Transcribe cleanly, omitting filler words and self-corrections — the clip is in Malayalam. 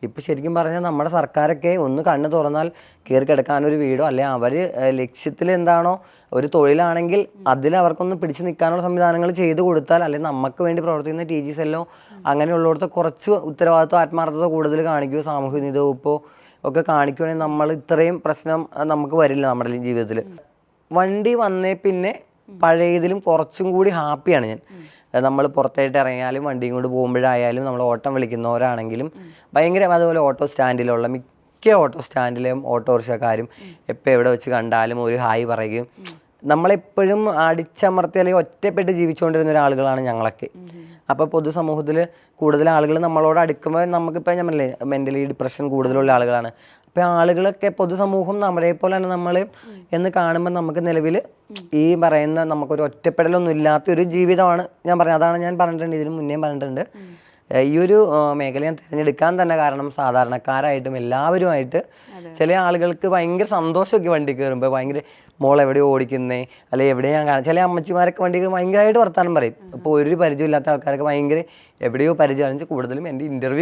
ഇപ്പം ശരിക്കും പറഞ്ഞാൽ നമ്മുടെ സർക്കാരൊക്കെ ഒന്ന് കണ്ണ് തുറന്നാൽ കയറി കിടക്കാനൊരു വീടോ അല്ലെങ്കിൽ അവർ ലക്ഷ്യത്തിൽ എന്താണോ ഒരു തൊഴിലാണെങ്കിൽ അതിൽ അവർക്കൊന്ന് പിടിച്ചു നിൽക്കാനുള്ള സംവിധാനങ്ങൾ ചെയ്തു കൊടുത്താൽ, അല്ലെങ്കിൽ നമുക്ക് വേണ്ടി പ്രവർത്തിക്കുന്ന TGs എല്ലാം അങ്ങനെയുള്ളിടത്ത് കുറച്ച് ഉത്തരവാദിത്വം ആത്മാർത്ഥത കൂടുതൽ കാണിക്കുകയോ സാമൂഹ്യനീതി വകുപ്പോ ഒക്കെ കാണിക്കുകയാണെങ്കിൽ നമ്മൾ ഇത്രയും പ്രശ്നം നമുക്ക് വരില്ല നമ്മുടെ ജീവിതത്തിൽ. വണ്ടി വന്നേ പിന്നെ പഴയതിലും കുറച്ചും കൂടി ഹാപ്പിയാണ് ഞാൻ. നമ്മൾ പുറത്തായിട്ട് ഇറങ്ങിയാലും വണ്ടിയും കൊണ്ട് പോകുമ്പോഴായാലും നമ്മൾ ഓട്ടം വിളിക്കുന്നവരാണെങ്കിലും ഭയങ്കര, അതുപോലെ ഓട്ടോ സ്റ്റാൻഡിലുള്ള മിക്ക ഓട്ടോ സ്റ്റാൻഡിലെയും ഓട്ടോറിക്ഷക്കാരും എപ്പോൾ എവിടെ വെച്ച് കണ്ടാലും ഒരു ഹായ് പറയുകയും, നമ്മളെപ്പോഴും അടിച്ചമർത്തി അല്ലെങ്കിൽ ഒറ്റപ്പെട്ട് ജീവിച്ചുകൊണ്ടിരുന്ന ഒരാളുകളാണ് ഞങ്ങളൊക്കെ. അപ്പോൾ പൊതുസമൂഹത്തിൽ കൂടുതൽ ആളുകൾ നമ്മളോട് അടുക്കുമ്പോൾ നമുക്കിപ്പോൾ ഞാൻ പറഞ്ഞില്ലേ മെൻ്റലി ഡിപ്രഷൻ കൂടുതലുള്ള ആളുകളാണ്. അപ്പോൾ ആളുകളൊക്കെ പൊതുസമൂഹം നമ്മളെ പോലെ തന്നെ നമ്മൾ എന്ന് കാണുമ്പോൾ നമുക്ക് നിലവിൽ ഈ പറയുന്ന നമുക്കൊരു ഒറ്റപ്പെടലൊന്നും ഇല്ലാത്തൊരു ജീവിതമാണ് ഞാൻ പറഞ്ഞത്. അതാണ് ഞാൻ പറഞ്ഞിട്ടുണ്ട്, ഇതിന് മുന്നേ പറഞ്ഞിട്ടുണ്ട്. ഈ ഒരു മേഖല ഞാൻ തിരഞ്ഞെടുക്കാൻ തന്നെ കാരണം സാധാരണക്കാരായിട്ടും എല്ലാവരുമായിട്ട് ചില ആളുകൾക്ക് ഭയങ്കര സന്തോഷമൊക്കെ വണ്ടി കയറുമ്പോൾ ഭയങ്കര മോൾ എവിടെയോ ഓടിക്കുന്നേ അല്ലെങ്കിൽ എവിടെയോ ഞാൻ കാണാം. ചില അമ്മച്ചിമാരൊക്കെ വണ്ടി ഭയങ്കരമായിട്ട് വർത്താനം പറയും. അപ്പോൾ ഒരു പരിചയമില്ലാത്ത ആൾക്കാരൊക്കെ ഭയങ്കര എവിടെയോ പരിചയം. കൂടുതലും എൻ്റെ ഇൻ്റർവ്യൂ